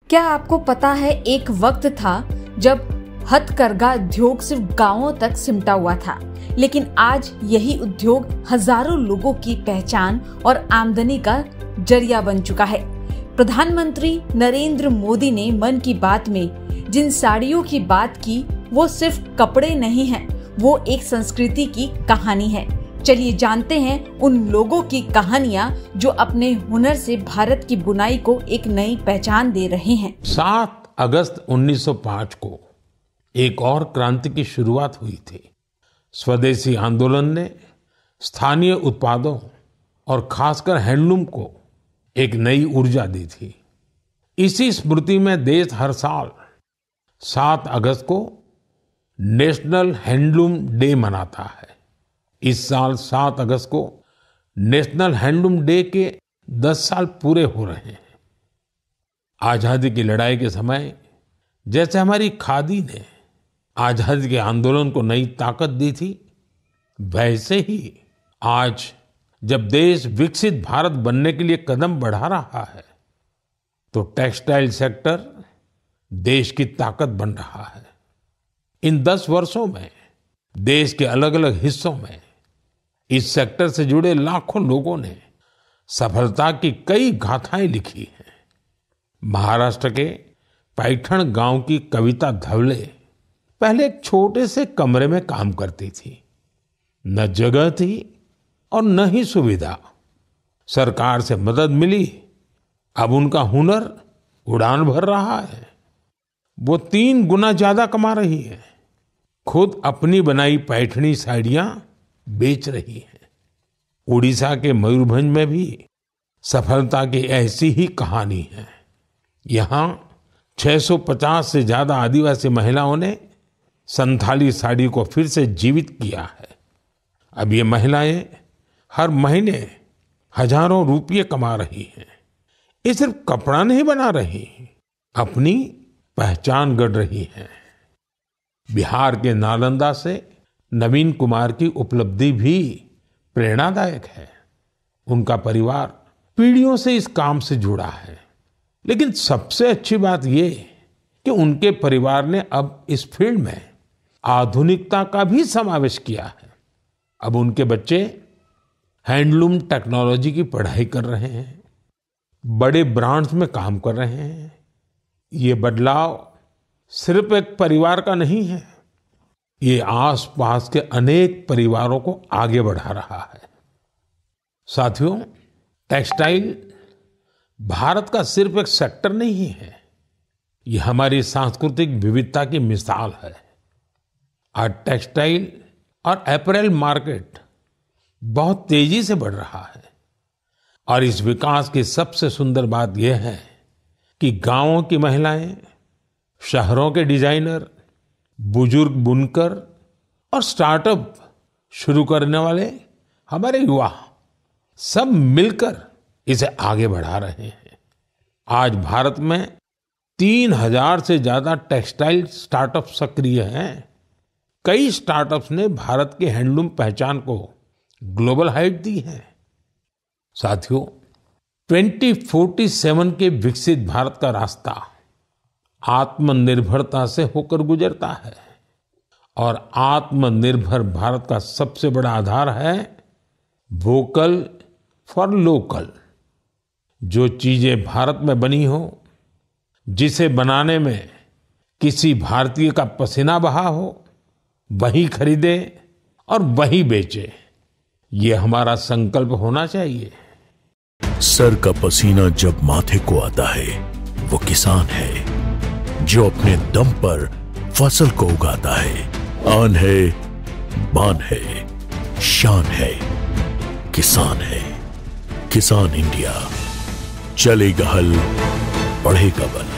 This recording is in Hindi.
क्या आपको पता है एक वक्त था जब हथकरघा उद्योग सिर्फ गांवों तक सिमटा हुआ था, लेकिन आज यही उद्योग हजारों लोगों की पहचान और आमदनी का जरिया बन चुका है। प्रधानमंत्री नरेंद्र मोदी ने मन की बात में जिन साड़ियों की बात की, वो सिर्फ कपड़े नहीं हैं, वो एक संस्कृति की कहानी है। चलिए जानते हैं उन लोगों की कहानियां जो अपने हुनर से भारत की बुनाई को एक नई पहचान दे रहे हैं। 7 अगस्त 1905 को एक और क्रांति की शुरुआत हुई थी। स्वदेशी आंदोलन ने स्थानीय उत्पादों और खासकर हैंडलूम को एक नई ऊर्जा दी थी। इसी स्मृति में देश हर साल 7 अगस्त को नेशनल हैंडलूम डे मनाता है। इस साल 7 अगस्त को नेशनल हैंडलूम डे के 10 साल पूरे हो रहे हैं। आजादी की लड़ाई के समय जैसे हमारी खादी ने आजादी के आंदोलन को नई ताकत दी थी, वैसे ही आज जब देश विकसित भारत बनने के लिए कदम बढ़ा रहा है, तो टेक्सटाइल सेक्टर देश की ताकत बन रहा है। इन 10 वर्षों में देश के अलग अलग हिस्सों में इस सेक्टर से जुड़े लाखों लोगों ने सफलता की कई गाथाएं लिखी हैं। महाराष्ट्र के पैठण गांव की कविता धवले पहले एक छोटे से कमरे में काम करती थी। न जगह थी और न ही सुविधा। सरकार से मदद मिली, अब उनका हुनर उड़ान भर रहा है। वो 3 गुना ज्यादा कमा रही है। खुद अपनी बनाई पैठणी साड़ियां बेच रही है। उड़ीसा के मयूरभंज में भी सफलता की ऐसी ही कहानी है। यहाँ 650 से ज्यादा आदिवासी महिलाओं ने संथाली साड़ी को फिर से जीवित किया है। अब ये महिलाएं हर महीने हजारों रुपये कमा रही हैं। ये सिर्फ कपड़ा नहीं बना रही, अपनी पहचान गढ़ रही हैं। बिहार के नालंदा से नवीन कुमार की उपलब्धि भी प्रेरणादायक है। उनका परिवार पीढ़ियों से इस काम से जुड़ा है। लेकिन सबसे अच्छी बात ये कि उनके परिवार ने अब इस फील्ड में आधुनिकता का भी समावेश किया है। अब उनके बच्चे हैंडलूम टेक्नोलॉजी की पढ़ाई कर रहे हैं, बड़े ब्रांड्स में काम कर रहे हैं। ये बदलाव सिर्फ एक परिवार का नहीं है, ये आसपास के अनेक परिवारों को आगे बढ़ा रहा है। साथियों, टेक्सटाइल भारत का सिर्फ एक सेक्टर नहीं है, ये हमारी सांस्कृतिक विविधता की मिसाल है। आज टेक्सटाइल और अपैरल मार्केट बहुत तेजी से बढ़ रहा है और इस विकास की सबसे सुंदर बात यह है कि गांवों की महिलाएं, शहरों के डिजाइनर, बुजुर्ग बुनकर और स्टार्टअप शुरू करने वाले हमारे युवा सब मिलकर इसे आगे बढ़ा रहे हैं। आज भारत में 3000 से ज्यादा टेक्सटाइल स्टार्टअप सक्रिय हैं। कई स्टार्टअप्स ने भारत के हैंडलूम पहचान को ग्लोबल हाइट दी है। साथियों, 2047 के विकसित भारत का रास्ता आत्मनिर्भरता से होकर गुजरता है और आत्मनिर्भर भारत का सबसे बड़ा आधार है वोकल फॉर लोकल। जो चीजें भारत में बनी हो, जिसे बनाने में किसी भारतीय का पसीना बहा हो, वही खरीदे और वही बेचे। ये हमारा संकल्प होना चाहिए। सर का पसीना जब माथे को आता है, वो किसान है जो अपने दम पर फसल को उगाता है। आन है, बान है, शान है, किसान है। किसान इंडिया, चलेगा हल, बढ़ेगा बल।